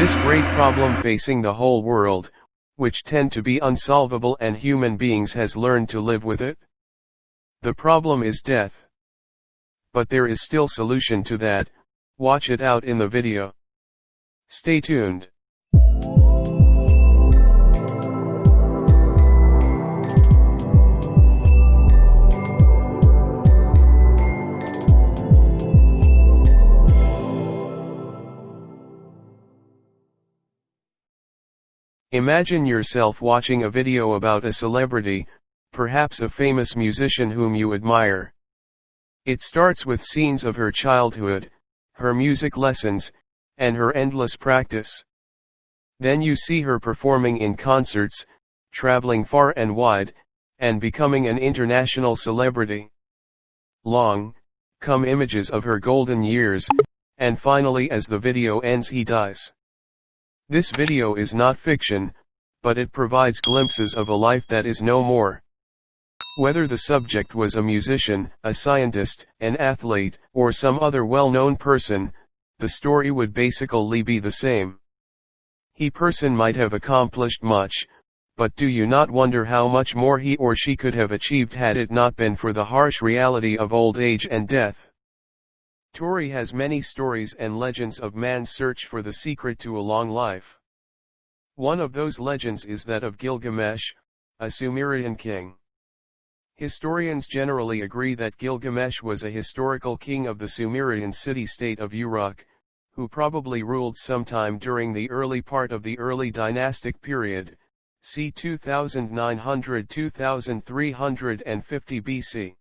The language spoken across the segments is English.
This great problem facing the whole world, which tend to be unsolvable and human beings has learned to live with it. The problem is death. But there is still solution to that, watch it out in the video. Stay tuned. Imagine yourself watching a video about a celebrity, perhaps a famous musician whom you admire. It starts with scenes of her childhood, her music lessons, and her endless practice. Then you see her performing in concerts, traveling far and wide, and becoming an international celebrity. Long, come images of her golden years, and finally as the video ends he dies. This video is not fiction, but it provides glimpses of a life that is no more. Whether the subject was a musician, a scientist, an athlete, or some other well-known person, the story would basically be the same. He person might have accomplished much, but do you not wonder how much more he or she could have achieved had it not been for the harsh reality of old age and death? Tori has many stories and legends of man's search for the secret to a long life. One of those legends is that of Gilgamesh, a Sumerian king. Historians generally agree that Gilgamesh was a historical king of the Sumerian city-state of Uruk, who probably ruled sometime during the early part of the early dynastic period, c. 2900–2350 BC.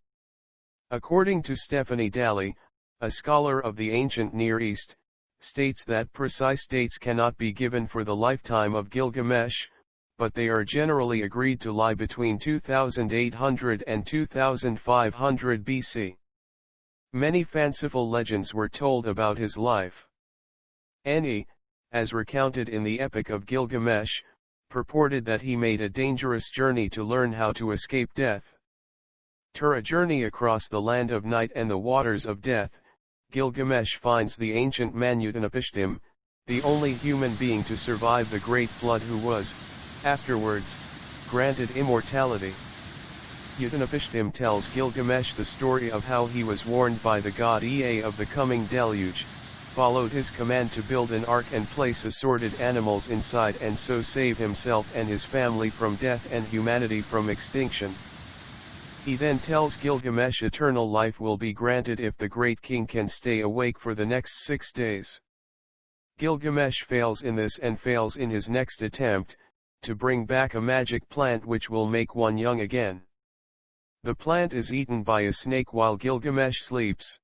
According to Stephanie Daly, a scholar of the ancient Near East, states that precise dates cannot be given for the lifetime of Gilgamesh, but they are generally agreed to lie between 2800 and 2500 BC. Many fanciful legends were told about his life. Ani, as recounted in the Epic of Gilgamesh, purported that he made a dangerous journey to learn how to escape death. Through a journey across the land of night and the waters of death, Gilgamesh finds the ancient man Utnapishtim, the only human being to survive the Great Flood who was, afterwards, granted immortality. Utnapishtim tells Gilgamesh the story of how he was warned by the god Ea of the coming deluge, followed his command to build an ark and place assorted animals inside and so save himself and his family from death and humanity from extinction. He then tells Gilgamesh eternal life will be granted if the great king can stay awake for the next 6 days. Gilgamesh fails in this and fails in his next attempt, to bring back a magic plant which will make one young again. The plant is eaten by a snake while Gilgamesh sleeps,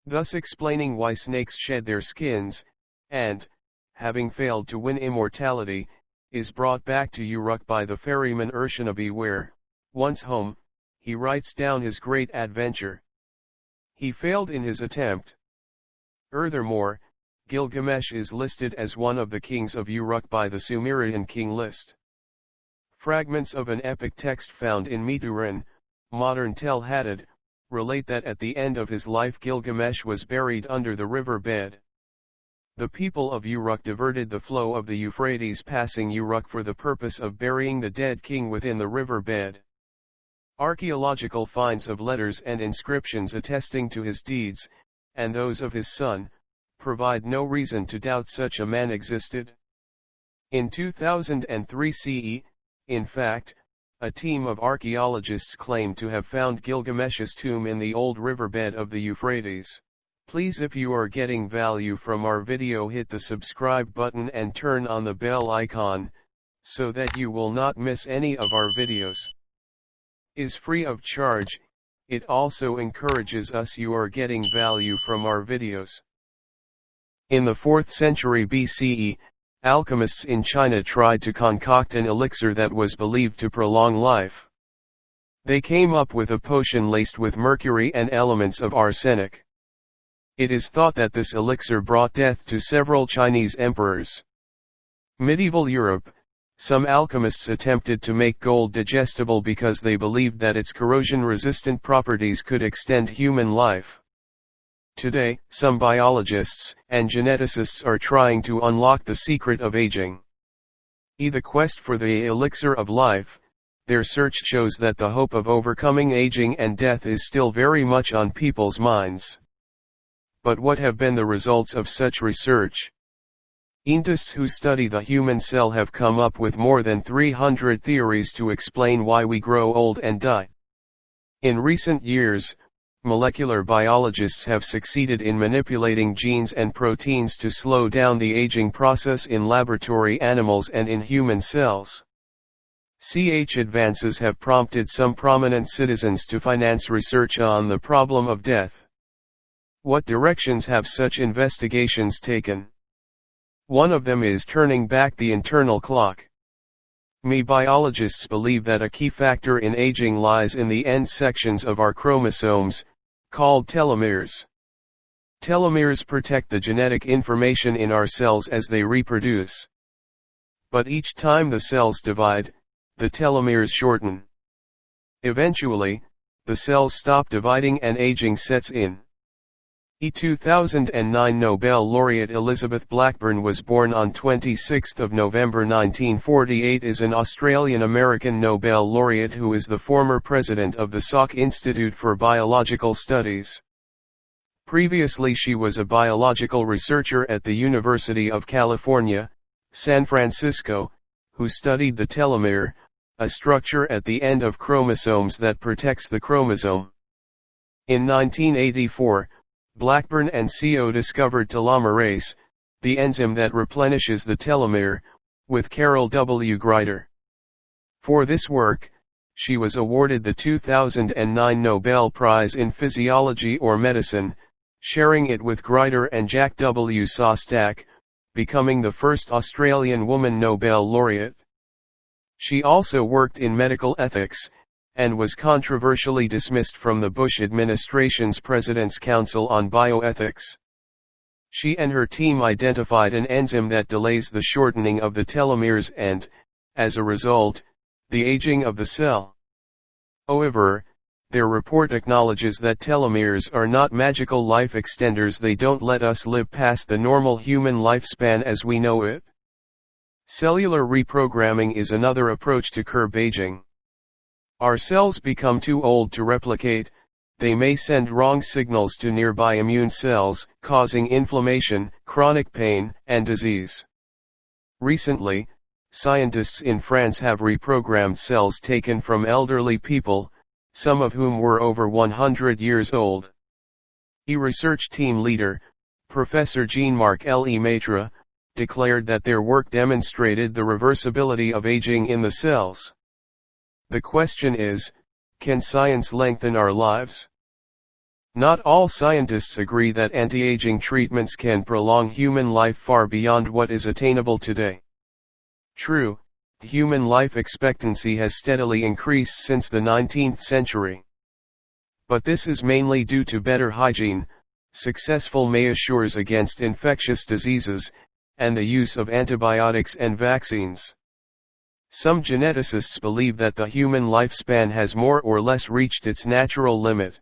thus explaining why snakes shed their skins, and, having failed to win immortality, is brought back to Uruk by the ferryman Urshanabi where, once home, he writes down his great adventure. He failed in his attempt. Furthermore, Gilgamesh is listed as one of the kings of Uruk by the Sumerian king list. Fragments of an epic text found in Miturin, modern Tel Hadid, relate that at the end of his life Gilgamesh was buried under the river bed. The people of Uruk diverted the flow of the Euphrates passing Uruk for the purpose of burying the dead king within the river bed. Archaeological finds of letters and inscriptions attesting to his deeds, and those of his son, provide no reason to doubt such a man existed. In 2003 CE, in fact, a team of archaeologists claimed to have found Gilgamesh's tomb in the old riverbed of the Euphrates. Please, if you are getting value from our video, hit the subscribe button and turn on the bell icon, so that you will not miss any of our videos. Is free of charge. It also encourages us you are getting value from our videos. In the 4th century BCE, alchemists in China tried to concoct an elixir that was believed to prolong life. They came up with a potion laced with mercury and elements of arsenic. It is thought that this elixir brought death to several Chinese emperors. Medieval Europe. Some alchemists attempted to make gold digestible because they believed that its corrosion-resistant properties could extend human life. Today, some biologists and geneticists are trying to unlock the secret of aging. In the quest for the elixir of life, their search shows that the hope of overcoming aging and death is still very much on people's minds. But what have been the results of such research? Scientists who study the human cell have come up with more than 300 theories to explain why we grow old and die. In recent years, molecular biologists have succeeded in manipulating genes and proteins to slow down the aging process in laboratory animals and in human cells. Such advances have prompted some prominent citizens to finance research on the problem of death. What directions have such investigations taken? One of them is turning back the internal clock. Biologists believe that a key factor in aging lies in the end sections of our chromosomes, called telomeres. Telomeres protect the genetic information in our cells as they reproduce. But each time the cells divide, the telomeres shorten. Eventually, the cells stop dividing and aging sets in. A 2009 Nobel laureate Elizabeth Blackburn was born on 26 November 1948 is an Australian-American Nobel laureate who is the former president of the Salk Institute for Biological Studies. Previously she was a biological researcher at the University of California, San Francisco, who studied the telomere, a structure at the end of chromosomes that protects the chromosome. In 1984, Blackburn and CO discovered telomerase, the enzyme that replenishes the telomere, with Carol W. Greider. For this work, she was awarded the 2009 Nobel Prize in Physiology or Medicine, sharing it with Greider and Jack W. Szostak, becoming the first Australian woman Nobel laureate. She also worked in medical ethics, and was controversially dismissed from the Bush administration's President's Council on Bioethics. She and her team identified an enzyme that delays the shortening of the telomeres and, as a result, the aging of the cell. However, their report acknowledges that telomeres are not magical life extenders. They don't let us live past the normal human lifespan as we know it. Cellular reprogramming is another approach to curb aging. Our cells become too old to replicate, they may send wrong signals to nearby immune cells, causing inflammation, chronic pain, and disease. Recently, scientists in France have reprogrammed cells taken from elderly people, some of whom were over 100 years old. A research team leader, Professor Jean-Marc Lemaitre, declared that their work demonstrated the reversibility of aging in the cells. The question is, can science lengthen our lives? Not all scientists agree that anti-aging treatments can prolong human life far beyond what is attainable today. True, human life expectancy has steadily increased since the 19th century. But this is mainly due to better hygiene, successful measures against infectious diseases, and the use of antibiotics and vaccines. Some geneticists believe that the human lifespan has more or less reached its natural limit.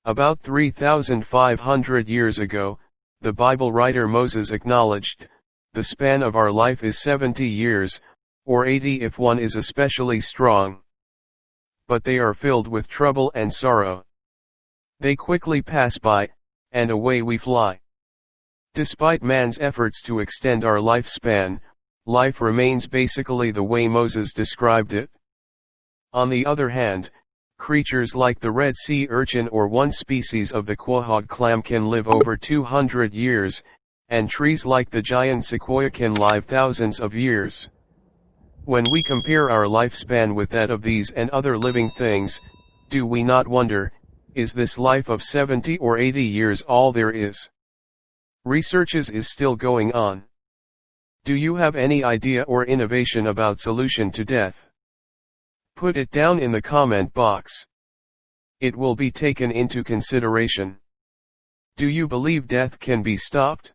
About 3,500 years ago, the Bible writer Moses acknowledged, "The span of our life is 70 years, or 80 if one is especially strong. But they are filled with trouble and sorrow. They quickly pass by, and away we fly." Despite man's efforts to extend our lifespan, life remains basically the way Moses described it. On the other hand, creatures like the Red Sea urchin or one species of the quahog clam can live over 200 years, and trees like the giant sequoia can live thousands of years. When we compare our lifespan with that of these and other living things, do we not wonder, is this life of 70 or 80 years all there is? Research is still going on. Do you have any idea or innovation about solution to death? Put it down in the comment box. It will be taken into consideration. Do you believe death can be stopped?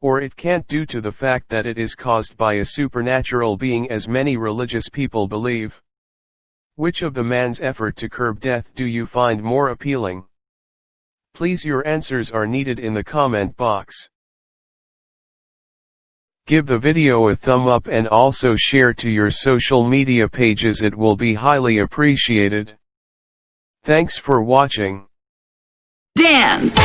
Or it can't due to the fact that it is caused by a supernatural being as many religious people believe? Which of the man's effort to curb death do you find more appealing? Please, your answers are needed in the comment box. Give the video a thumb up and also share to your social media pages. It will be highly appreciated. Thanks for watching. Dance!